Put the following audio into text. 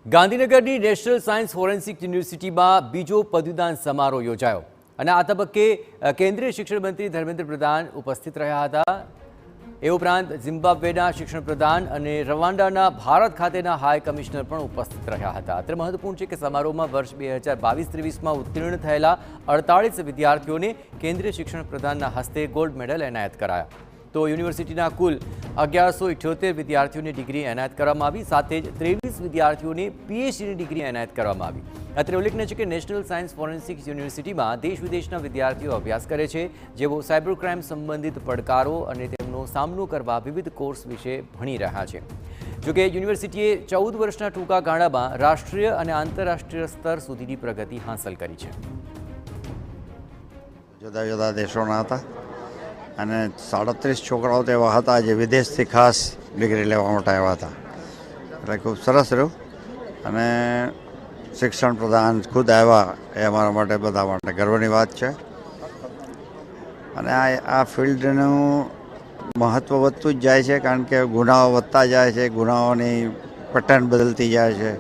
ગાંધીનગરની national science forensic યુનિવર્સિટીમાં બીજો પદવીદાન સમારોહ યોજાયો અને આ તબક્કે કેન્દ્રીય શિક્ષણ મંત્રી ધર્મેન્દ્ર પ્રધાન ઉપસ્થિત રહ્યા હતા। એ ઉપરાંત ઝિમ્બાબ્વેના શિક્ષણ પ્રધાન અને રવાંડાના ભારત ખાતેના હાઈ કમિશનર પણ ઉપસ્થિત રહ્યા હતા। અત્રે મહત્વપૂર્ણ છે કે સમારોહમાં વર્ષ 2022-23માં ઉત્તીર્ણ થયેલા 48 વિદ્યાર્થીઓને કેન્દ્રીય શિક્ષણ પ્રધાનના હસ્તે ગોલ્ડ મેડલ એનાયત કરાયા। તો યુનિવર્સિટીના કુલ 1178 વિદ્યાર્થીઓને ડિગ્રી એનાયત કરવામાં આવી, સાથે જ 23 વિદ્યાર્થીઓને પીએચડીની ડિગ્રી એનાયત કરવામાં આવી। અત્રે ઉલ્લેખનીય છે કે નેશનલ સાયન્સ ફોરેન્સિક યુનિવર્સિટીમાં દેશ વિદેશના વિદ્યાર્થીઓ અભ્યાસ કરે છે, જેઓ સાયબર ક્રાઇમ સંબંધિત પડકારો અને તેમનો સામનો કરવા વિવિધ કોર્સ વિશે ભણી રહ્યા છે। જોકે યુનિવર્સિટીએ 14 વર્ષના ટૂંકા ગાળામાં રાષ્ટ્રીય અને આંતરરાષ્ટ્રીય સ્તર સુધીની પ્રગતિ હાંસલ કરી છે। જુદા જુદા દેશોના હતા અને 37 છોકરાઓ તેવા હતા જે વિદેશથી ખાસ ડિગ્રી લેવા માટે આવ્યા હતા, એટલે ખૂબ સરસ રહ્યું। અને શિક્ષણ પ્રધાન ખુદ આવ્યા એ અમારા માટે બધા માટે ગર્વની વાત છે। અને આ ફિલ્ડનું મહત્ત્વ વધતું જ જાય છે, કારણ કે ગુનાઓ વધતા જાય છે, ગુનાઓની પેટર્ન બદલતી જાય છે।